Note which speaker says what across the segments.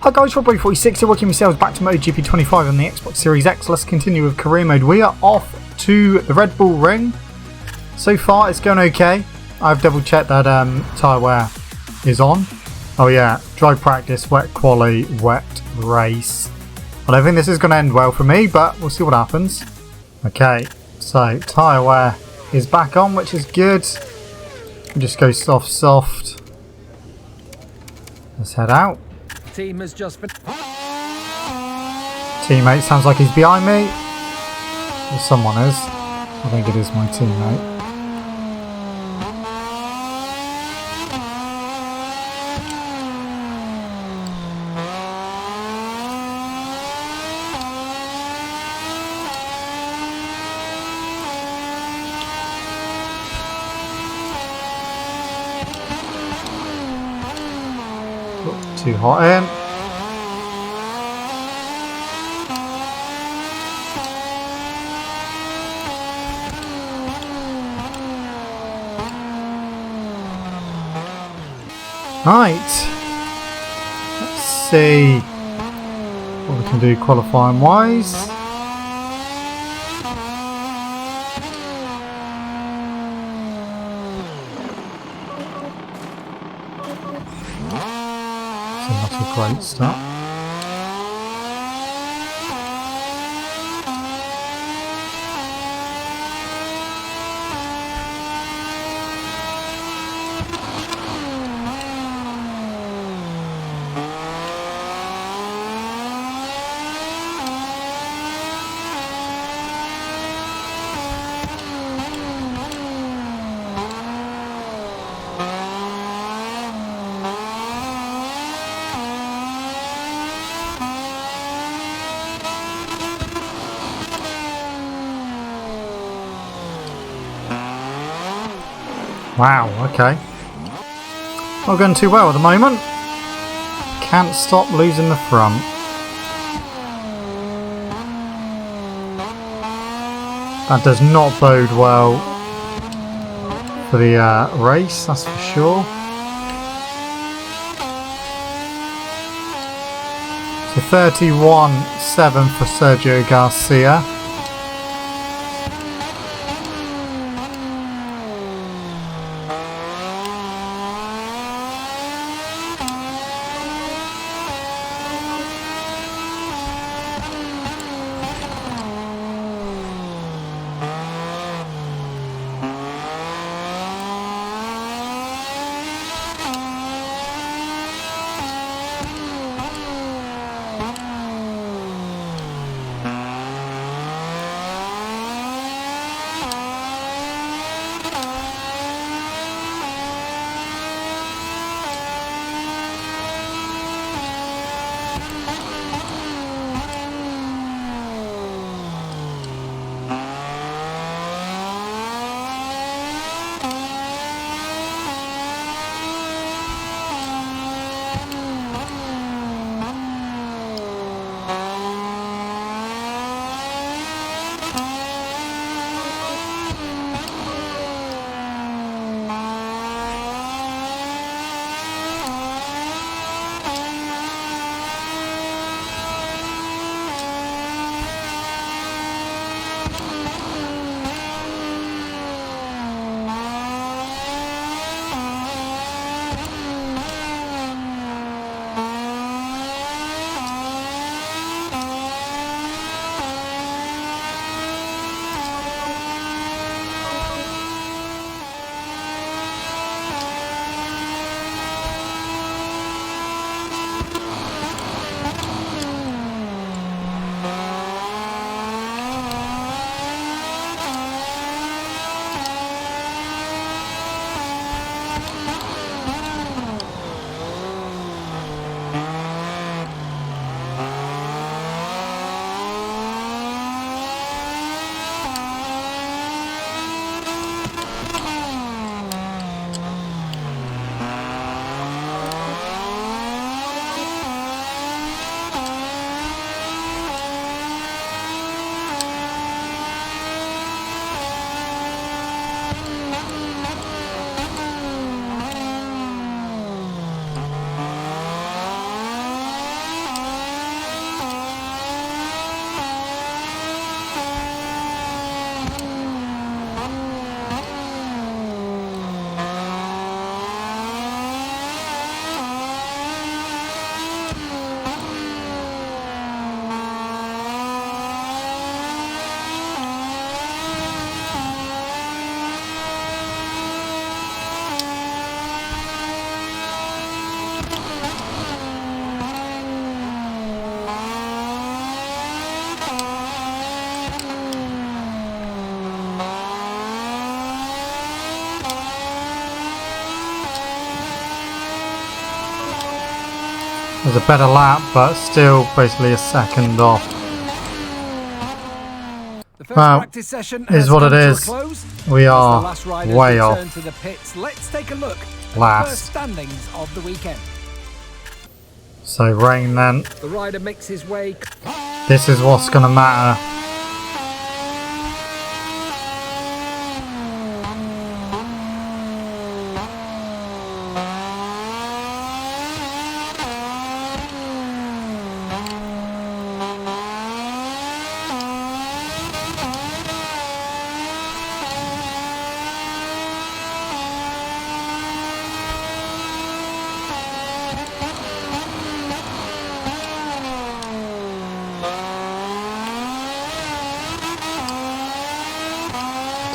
Speaker 1: Hi guys, Rob46 here, welcome yourselves back to MotoGP 25 on the Xbox Series X. Let's continue with career mode. We are off to the Red Bull Ring. So far it's going okay. I've double checked that tyre wear is on. Oh yeah, dry practice, wet quali, wet race. I don't think this is going to end well for me, but we'll see what happens. Okay, so tyre wear is back on, which is good. Just go soft. Let's head out.
Speaker 2: Team has just been.
Speaker 1: Teammate sounds like he's behind me. Or someone is. I think it is my teammate. Too hot in. Right. Let's see what we can do qualifying wise. Not a great start. Wow, okay. Not going too well at the moment. Can't stop losing the front. That does not bode well for the race, that's for sure. So 31.7 for Sergio Garcia. There's a better lap, but still basically a second off. Well, is what it is. We are way off.
Speaker 2: Let's take a look at
Speaker 1: last.
Speaker 2: the first standings of the weekend.
Speaker 1: So rain then.
Speaker 2: The rider makes his way.
Speaker 1: This is what's going to matter.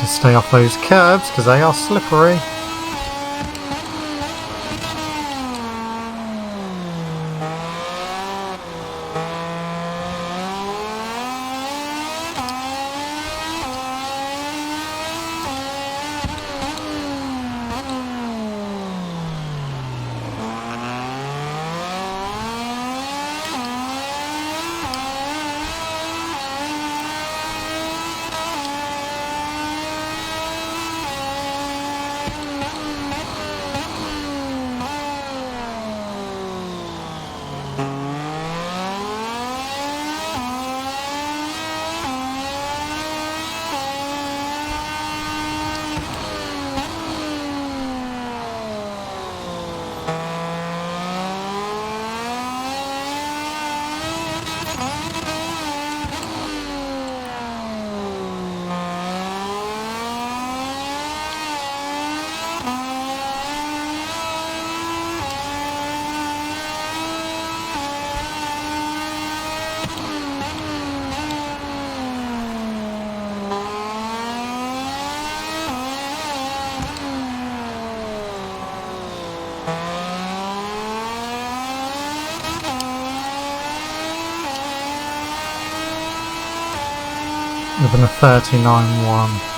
Speaker 1: To stay off those curbs because they are slippery. Within a 39.1.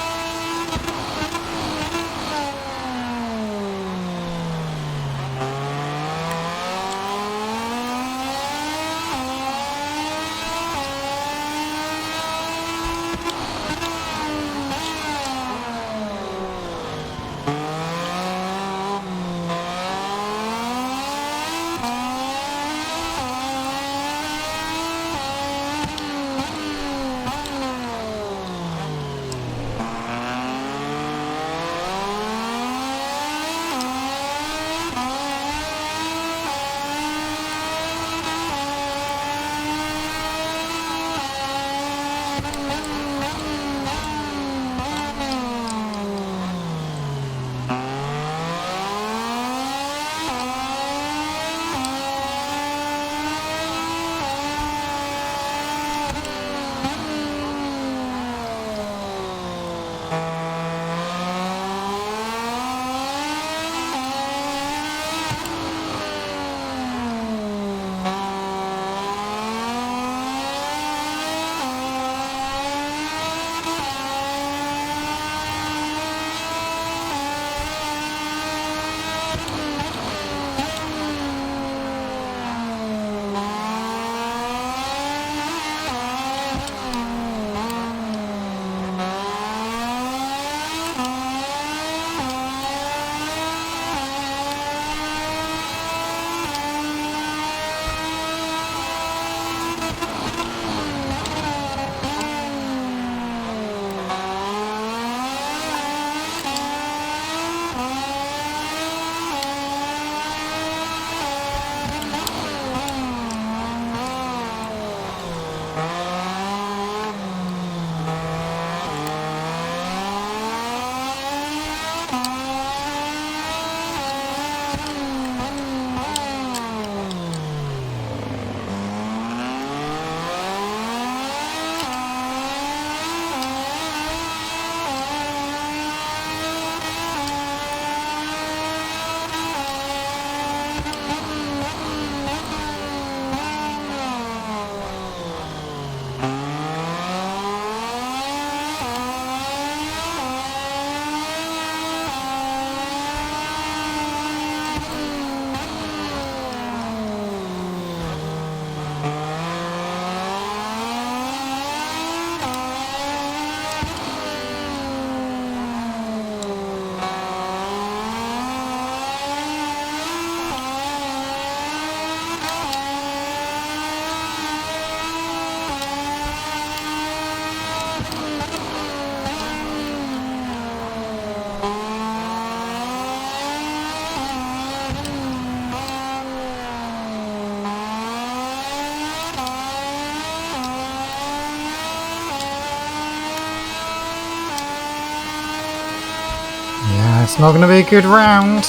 Speaker 1: It's not going to be a good round.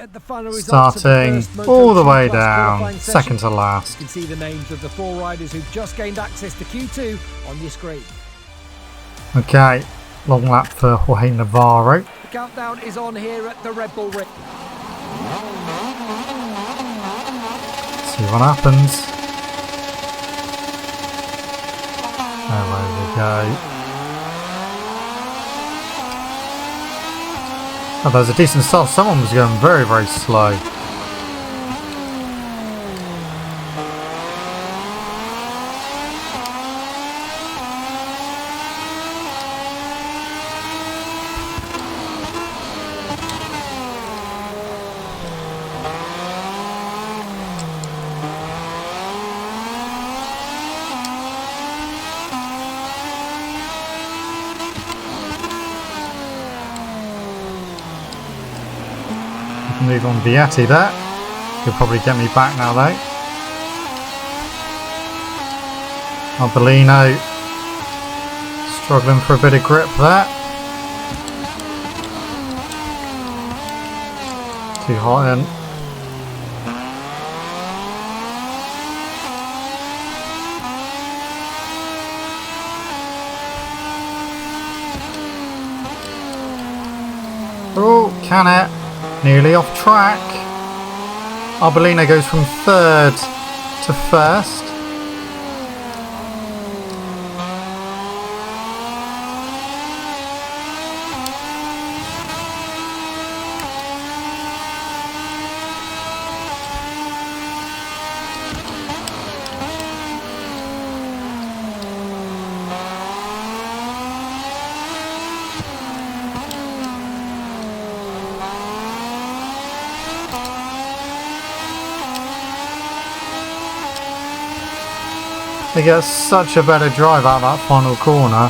Speaker 2: At the final results of the
Speaker 1: Starting
Speaker 2: first
Speaker 1: all the
Speaker 2: MotoGP
Speaker 1: way
Speaker 2: Plus
Speaker 1: down,
Speaker 2: qualifying
Speaker 1: second
Speaker 2: session.
Speaker 1: to last.
Speaker 2: You can see the names of the 4 riders who've just gained access to Q2 on your screen.
Speaker 1: Okay, long lap for Jorge Navarro.
Speaker 2: The countdown is on here at the Red Bull Ring.
Speaker 1: See what happens. There we go. Oh, there's a decent start. Someone was going very, very slow. Move on Vietti there. He'll probably get me back now though. Arbolino struggling for a bit of grip there. Too hot in. Oh, can it? Nearly off track. Arbolino goes from third to first. They get such a better drive out that final corner.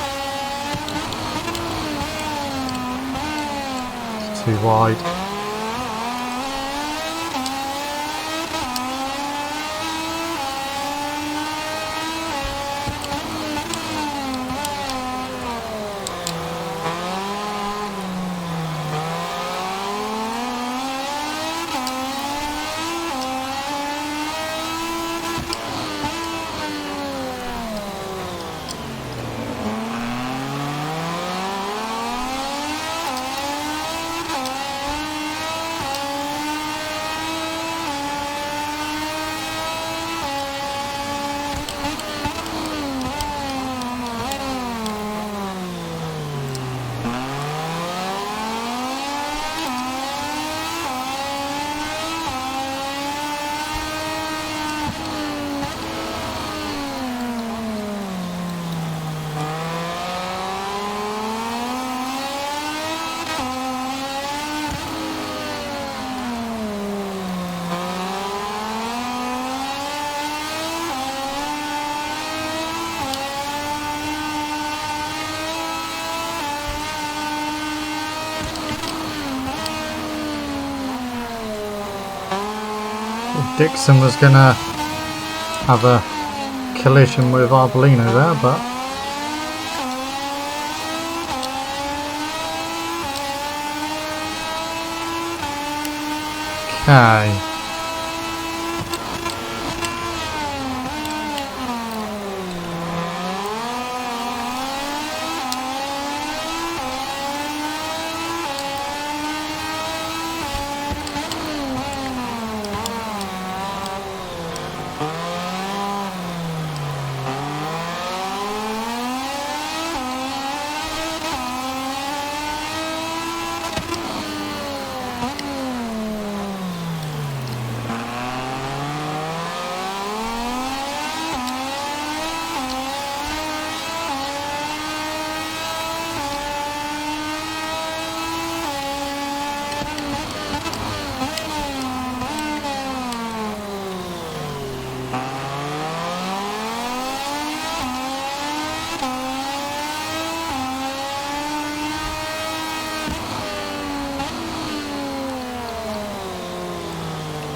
Speaker 1: Too wide. Dixon was going to have a collision with Arbolino there, but okay.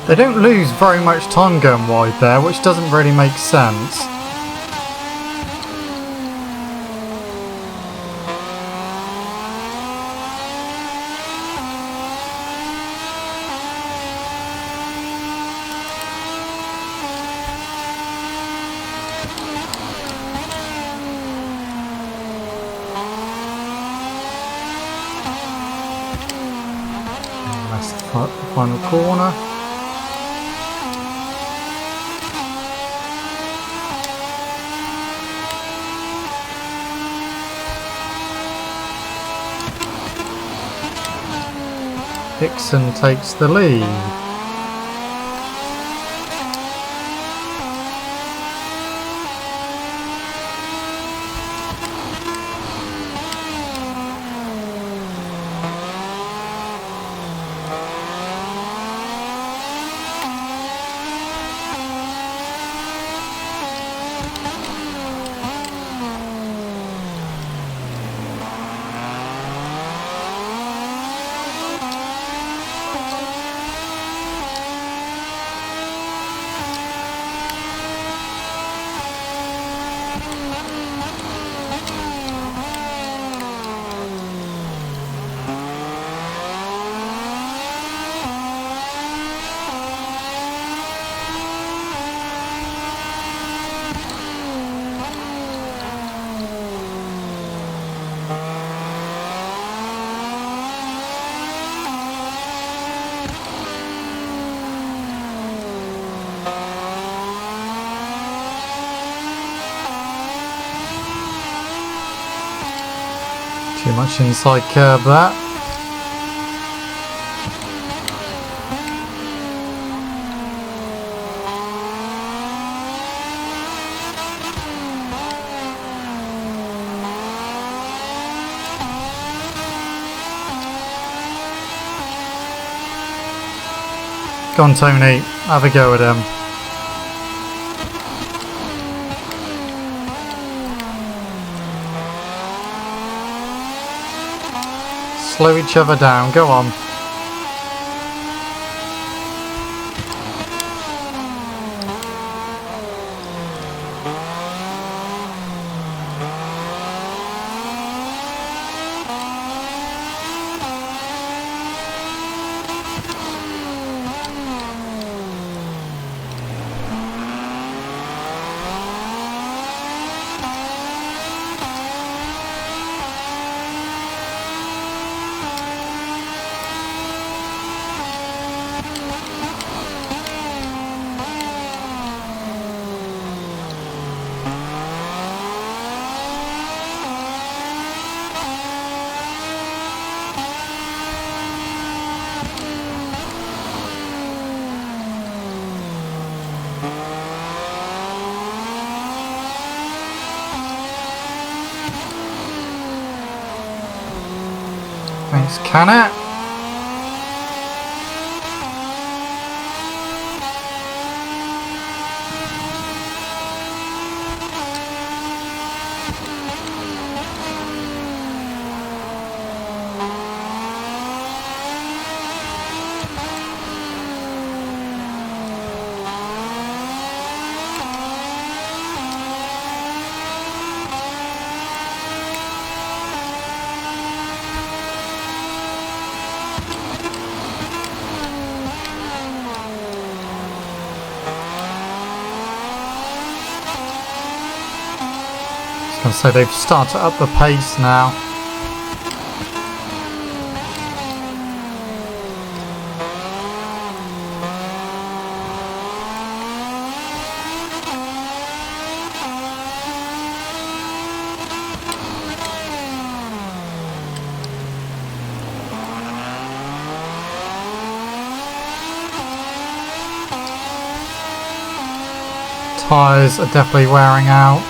Speaker 1: They don't lose very much time going wide there, which doesn't really make sense. That's the final corner. Dixon takes the lead. Too much inside curb that. Go on, Tony, have a go at him. Slow each other down, go on. Thanks, Cannet. So they've started up the pace now. Tyres are definitely wearing out.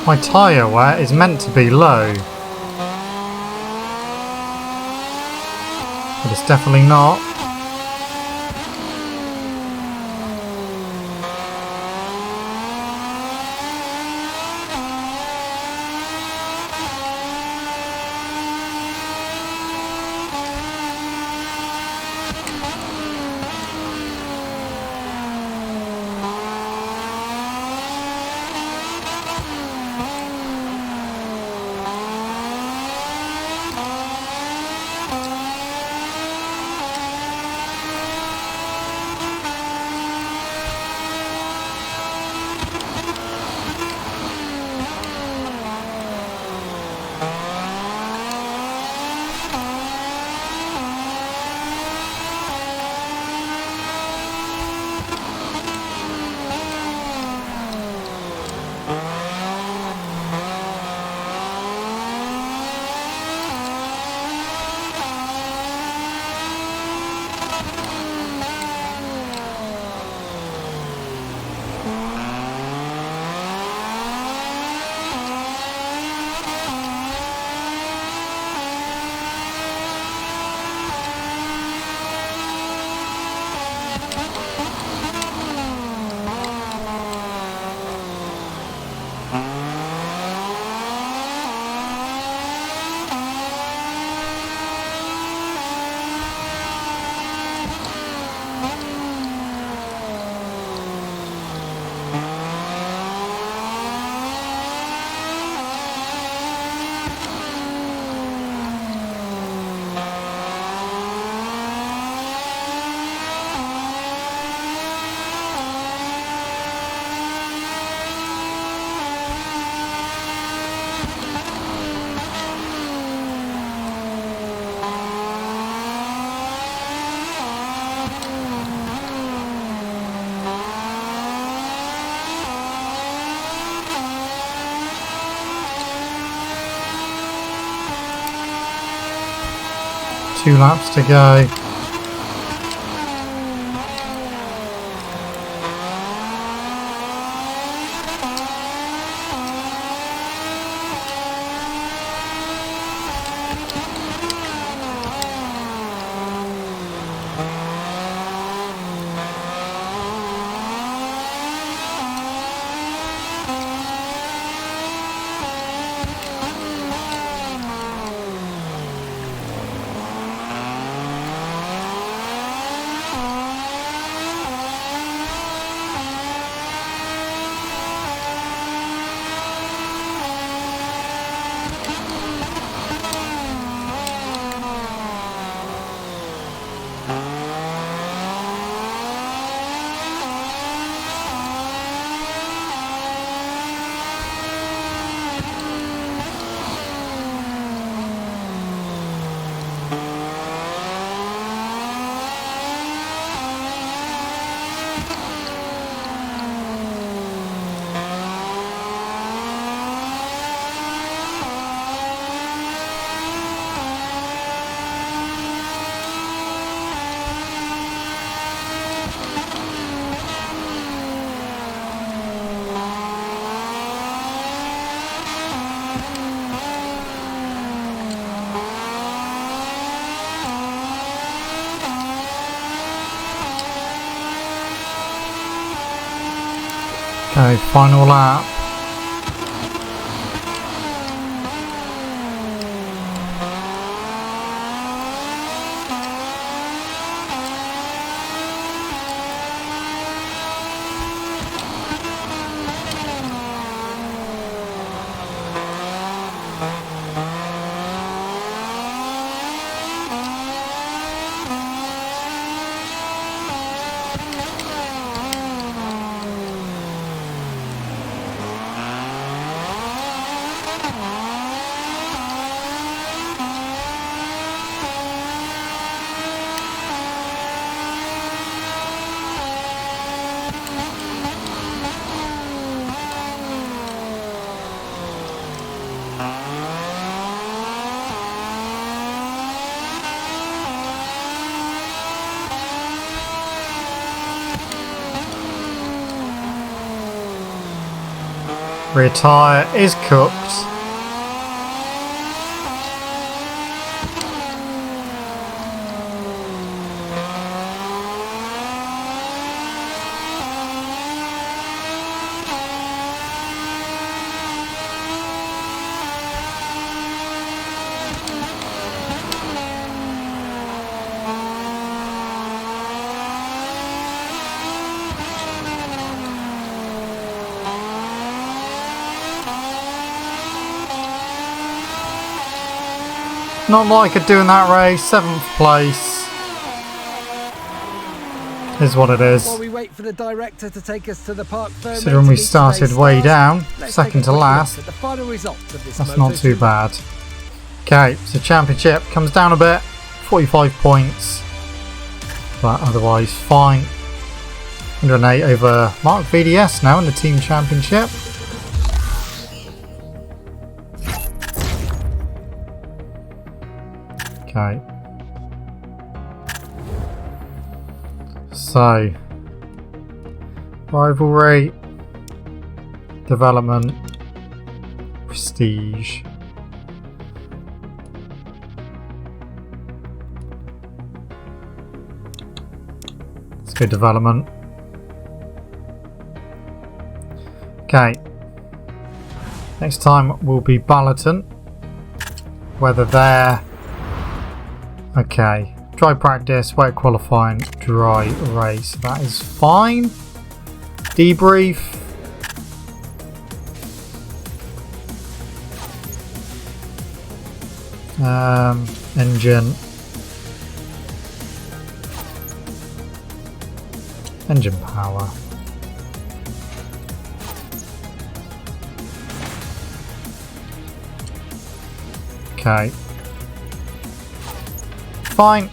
Speaker 1: My tyre wear is meant to be low, but it's definitely not. 2 laps to go. Okay, final lap. Rear tyre is cooked. Not like I could do in that race. 7th place is what it is.
Speaker 2: While we wait for the director to take us to the park,
Speaker 1: Considering we started way down, second to last,
Speaker 2: the final results of this
Speaker 1: that's not too bad. Okay, so championship comes down a bit, 45 points, but otherwise fine. 108 over Mark VDS now in the team championship. Okay. So, rivalry, development, prestige. Let's go development. Okay. Next time will be Balloton. Whether they're okay. Dry practice, wet qualifying, dry race. That is fine. Debrief. Engine power. Okay. Fine.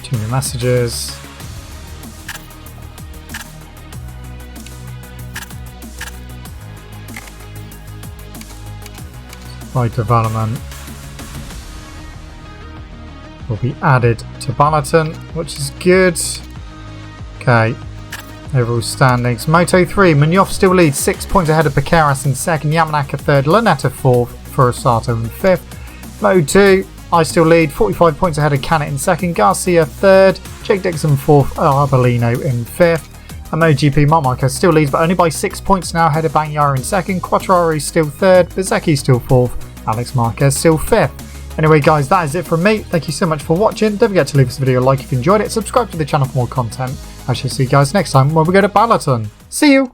Speaker 1: Too many messages. Right development. will be added to Balloton, which is good. Okay, overall standings. Moto3, Munoz still leads 6 points ahead of Piqueras in second, Yamanaka third, Lanetta fourth, Furusato in fifth. Moto2, I still lead 45 points ahead of Canet in second, Garcia third, Jake Dixon fourth, Arbolino in fifth. And MotoGP, Marc Marquez still leads, but only by 6 points now ahead of Bagnaia in second, Quattraro still third, Bezzecchi still fourth, Alex Marquez still fifth. Anyway guys, that is it from me. Thank you so much for watching. Don't forget to leave this video a like if you enjoyed it. Subscribe to the channel for more content. I shall see you guys next time when we go to Balloton. See you!